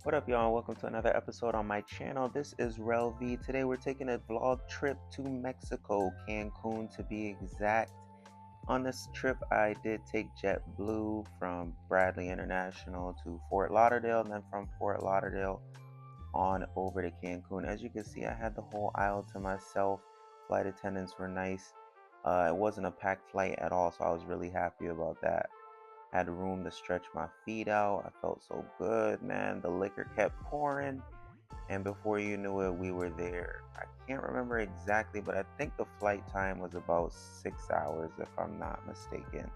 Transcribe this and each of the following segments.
What up, y'all? Welcome to another episode on my channel. This is Rel V. Today we're taking a vlog trip to Mexico, Cancun to be exact. On this trip, I did take JetBlue from Bradley International to Fort Lauderdale, and then from Fort Lauderdale on over to Cancun. As you can see, I had the whole aisle to myself. Flight attendants were nice. It wasn't a packed flight at all, so I was really happy about that. Had room to stretch my feet out. I felt so good, man. The liquor kept pouring, and before you knew it, we were there. I can't remember exactly, but I think the flight time was about 6 hours, if I'm not mistaken.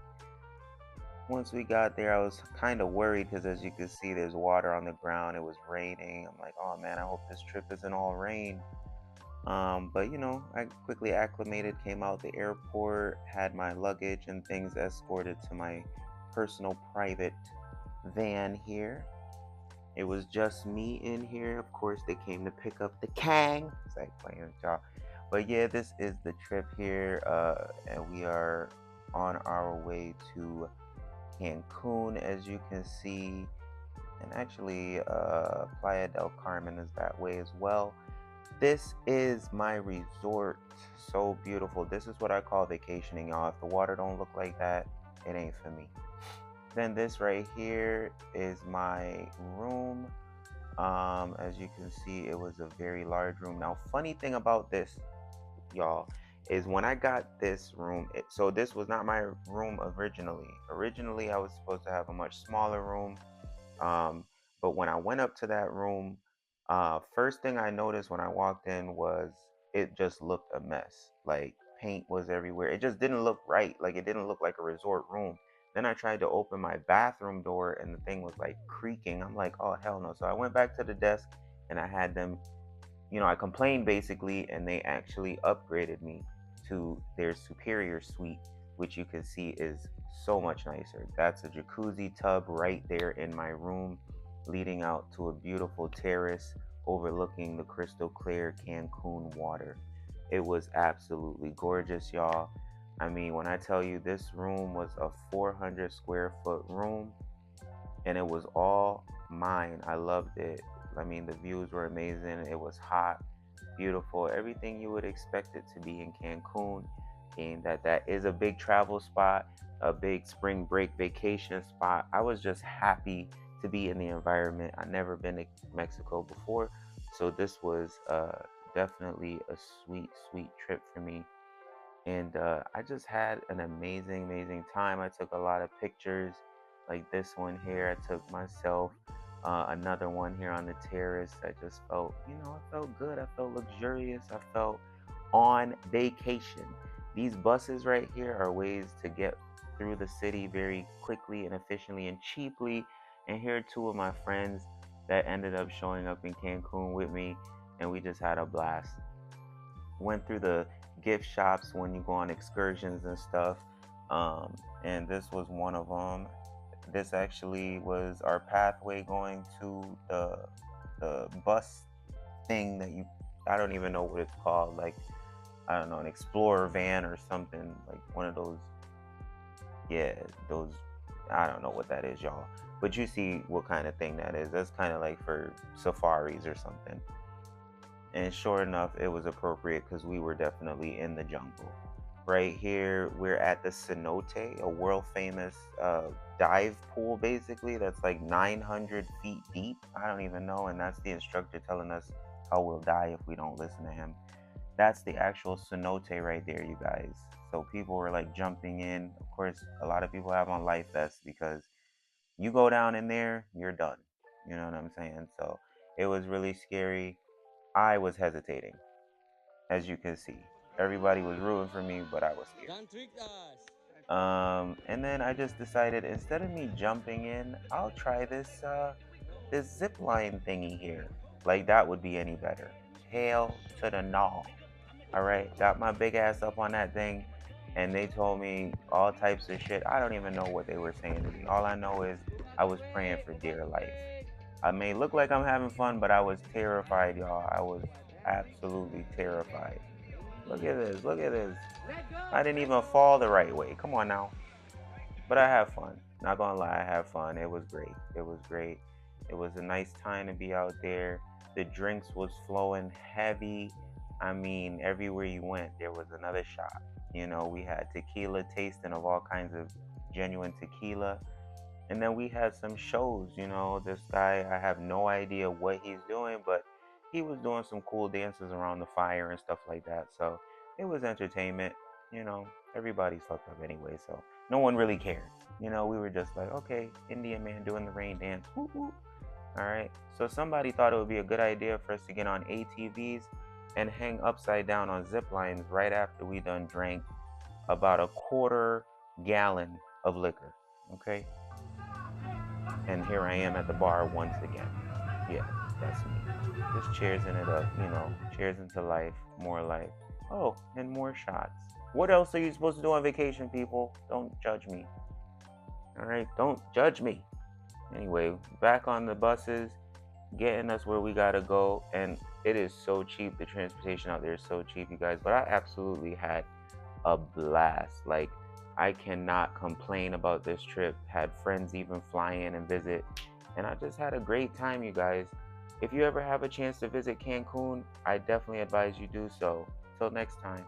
Once we got there, I was kind of worried because, as you can see, there's water on the ground. It was raining. I'm like, oh man, I hope this trip isn't all rain. But I quickly acclimated, came out the airport, had my luggage and things escorted to my personal private van here. It was just me in here. Of course, they came to pick up the Kang. It's like playing with y'all. But yeah, this is the trip here, and we are on our way to Cancun, as you can see, and actually, Playa del Carmen is that way as well. This is my resort. So beautiful. This is what I call vacationing, y'all. If the water don't look like that, it ain't for me. Then this right here is my room. As you can see, it was a very large room. Now, funny thing about this, y'all, is when I got this room, so this was not my room originally. Originally, I was supposed to have a much smaller room. But when I went up to that room, first thing I noticed when I walked in was it just looked a mess. Like paint was everywhere. It just didn't look right. Like it didn't look like a resort room. Then I tried to open my bathroom door and the thing was like creaking. I'm like, oh hell no. So I went back to the desk and I had them, I complained basically, and they actually upgraded me to their superior suite, which you can see is so much nicer. That's a jacuzzi tub right there in my room, leading out to a beautiful terrace overlooking the crystal clear Cancun water. It was absolutely gorgeous, y'all. I mean, when I tell you this room was a 400 square foot room, and it was all mine. I loved it. I mean, the views were amazing. It was hot, beautiful, everything you would expect it to be in Cancun. And that is a big travel spot, a big spring break vacation spot. I was just happy to be in the environment. I've never been to Mexico before, so this was definitely a sweet, sweet trip for me. And I just had an amazing, amazing time. I took a lot of pictures, like this one here. I took myself. Another one here on the terrace. I just felt, I felt good. I felt luxurious. I felt on vacation. These buses right here are ways to get through the city very quickly and efficiently and cheaply. And here are two of my friends that ended up showing up in Cancun with me, and we just had a blast. Went through the gift shops when you go on excursions and stuff. And this was one of them. This actually was our pathway going to the bus thing that you, I don't even know what it's called, like, I don't know, an explorer van or something, like one of those, yeah, those, I don't know what that is, y'all, but you see what kind of thing that is. That's kind of like for safaris or something. And sure enough, it was appropriate because we were definitely in the jungle. Right here, we're at the cenote, a world famous dive pool, basically, that's like 900 feet deep. I don't even know. And that's the instructor telling us how we'll die if we don't listen to him. That's the actual cenote right there, you guys. So people were like jumping in. Of course, a lot of people have on life vests because you go down in there, you're done. You know what I'm saying? So it was really scary. I was hesitating, as you can see. Everybody was rooting for me, but I was scared. Don't trick us. And then I just decided, instead of me jumping in, I'll try this zip line thingy here. Like that would be any better. Hail to the gnaw. All right, got my big ass up on that thing, and they told me all types of shit. I don't even know what they were saying to me. All I know is I was praying for dear life. I may look like I'm having fun, but I was terrified, y'all. I was absolutely terrified. Look at this. Look at this. I didn't even fall the right way. Come on now. But I have fun. Not gonna lie, I have fun. It was great. It was great. It was a nice time to be out there. The drinks was flowing heavy. I mean, everywhere you went, there was another shop. You know, we had tequila tasting of all kinds of genuine tequila. And then we had some shows. You know, this guy, I have no idea what he's doing, but he was doing some cool dances around the fire and stuff like that. So it was entertainment. You know, everybody's fucked up anyway, so no one really cared. You know, we were just like, okay, Indian man doing the rain dance. Woo woo. All right. So somebody thought it would be a good idea for us to get on ATVs and hang upside down on zip lines right after we done drank about a quarter gallon of liquor. Okay. And here I am at the bar once again. Yeah, that's me. Just cheersing it up, you know, cheers into life, more life. Oh, and more shots. What else are you supposed to do on vacation, people? Don't judge me. All right, don't judge me. Anyway, back on the buses, getting us where we gotta go, and it is so cheap. The transportation out there is so cheap, you guys. But I absolutely had a blast. Like, I cannot complain about this trip. Had friends even fly in and visit, and I just had a great time, you guys. If you ever have a chance to visit Cancun, I definitely advise you do so. Till next time.